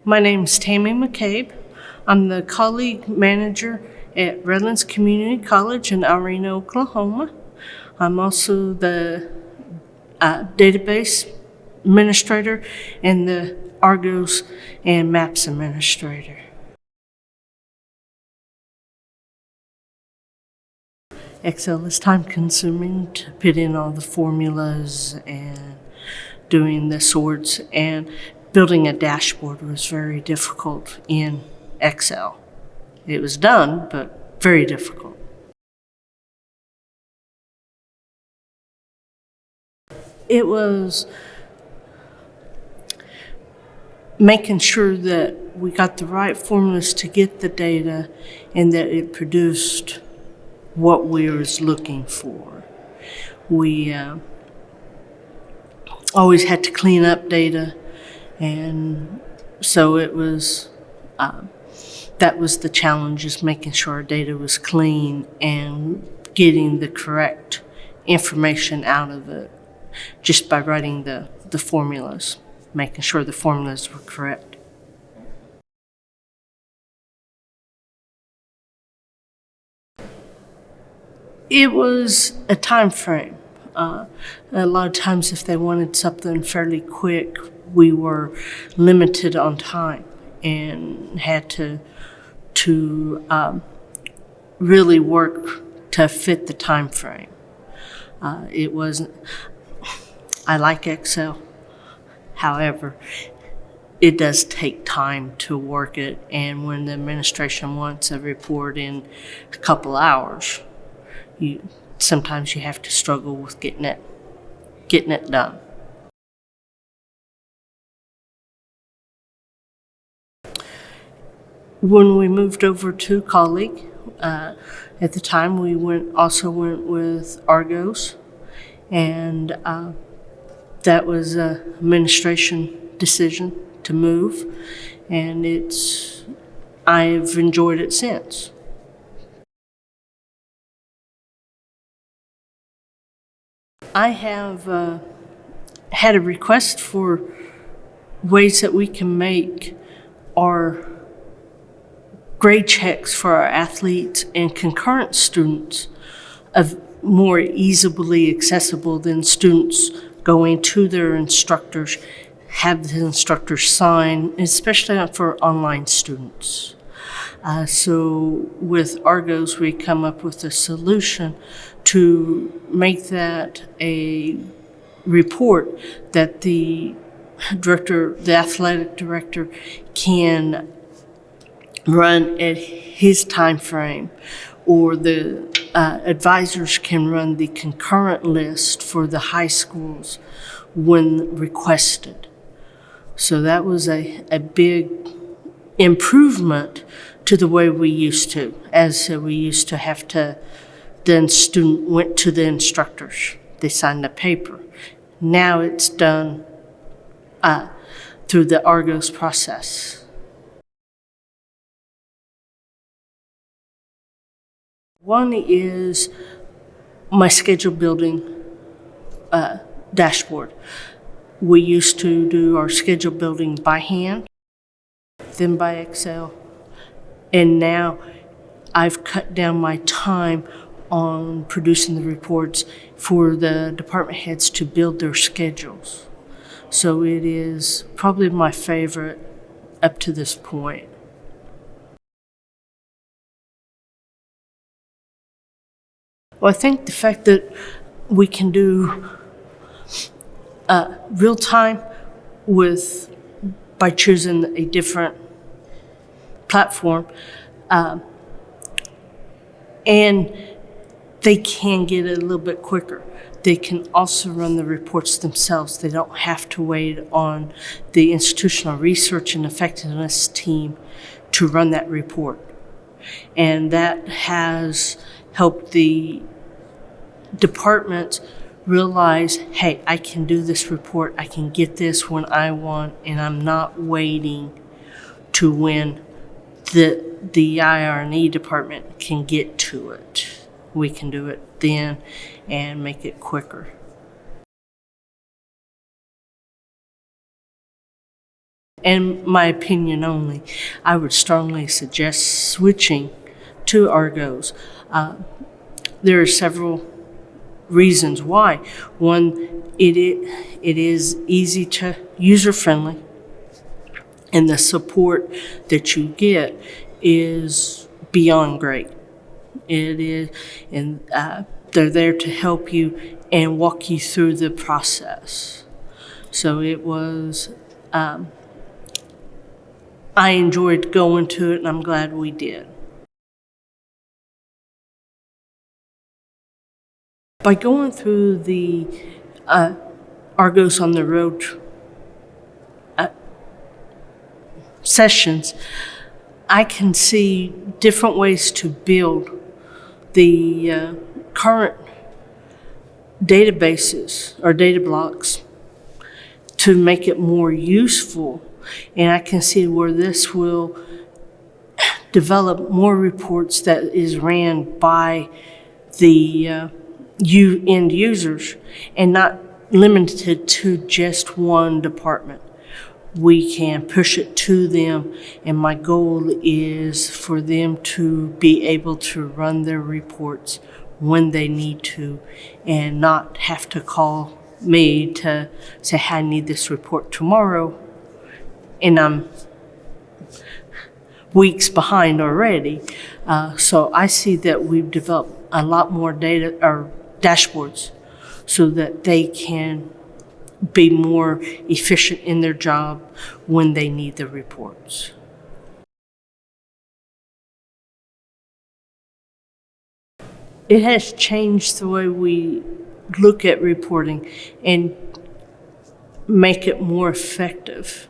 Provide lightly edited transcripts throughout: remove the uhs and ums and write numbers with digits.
My name's Tamie McCabe. I'm the colleague manager at Redlands Community College in Alrena, Oklahoma. I'm also the database administrator and the Argos and Maps administrator. Excel is time consuming to put in all the formulas and doing the sorts, and building a dashboard was very difficult in Excel. It was done, but very difficult. It was making sure that we got the right formulas to get the data and that it produced what we was looking for. We always had to clean up data, and so it was that was the challenge, is making sure our data was clean and getting the correct information out of it just by writing the formulas, making sure the formulas were correct. It was a time frame. A lot of times if they wanted something fairly quick, we were limited on time and had to really work to fit the time frame. It wasn't. I like Excel. However, it does take time to work it, and when the administration wants a report in a couple hours, sometimes you have to struggle with getting it done. When we moved over to colleague, at the time we also went with Argos, and that was an administration decision to move, and I've enjoyed it since. I have had a request for ways that we can make our grade checks for our athletes and concurrent students more easily accessible than students going to their instructors, have the instructors sign, especially for online students. So with Argos, we come up with a solution to make that a report that the athletic director can run at his time frame, or the advisors can run the concurrent list for the high schools when requested. So that was a big improvement to the way we used to. As we used to have to, then student went to the instructors. They signed a paper. Now it's done through the Argos process. One is my schedule building dashboard. We used to do our schedule building by hand, then by Excel, and now I've cut down my time on producing the reports for the department heads to build their schedules. So it is probably my favorite up to this point. Well, I think the fact that we can do real time by choosing a different platform, and they can get it a little bit quicker. They can also run the reports themselves. They don't have to wait on the institutional research and effectiveness team to run that report. And that has helped the department realize, hey, I can do this report. I can get this when I want, and I'm not waiting to when the IR&E department can get to it. We can do it then and make it quicker. and my opinion only, I would strongly suggest switching to Argos. There are several reasons why. One, it is easy to user-friendly, and the support that you get is beyond great. It is, and they're there to help you and walk you through the process. So it was, I enjoyed going to it, and I'm glad we did. By going through the Argos on the Road sessions, I can see different ways to build the current databases or data blocks to make it more useful. And I can see where this will develop more reports that is ran by the end users and not limited to just one department. We can push it to them, and my goal is for them to be able to run their reports when they need to and not have to call me to say, hey, I need this report tomorrow, and I'm weeks behind already. So I see that we've developed a lot more data or dashboards so that they can be more efficient in their job when they need the reports. It has changed the way we look at reporting and make it more effective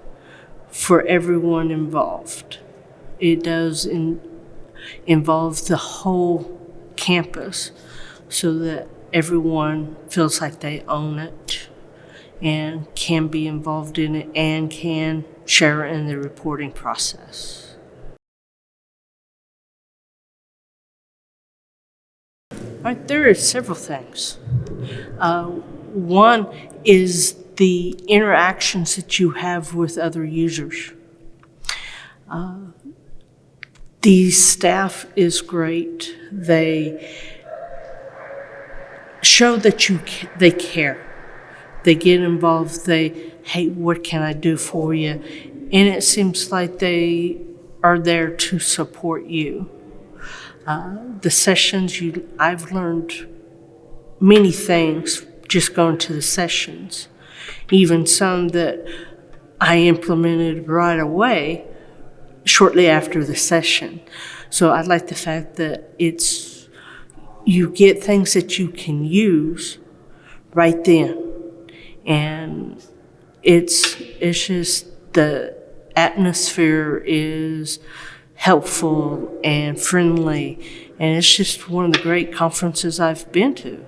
for everyone involved. It does involve the whole campus so that everyone feels like they own it and can be involved in it and can share in the reporting process. All right, there are several things. One is the interactions that you have with other users. The staff is great. They show that they care. They get involved. They, hey, what can I do for you? And it seems like they are there to support you. The sessions, I've learned many things just going to the sessions, even some that I implemented right away shortly after the session. So I like the fact that you get things that you can use right then. And it's just the atmosphere is helpful and friendly, and it's just one of the great conferences I've been to.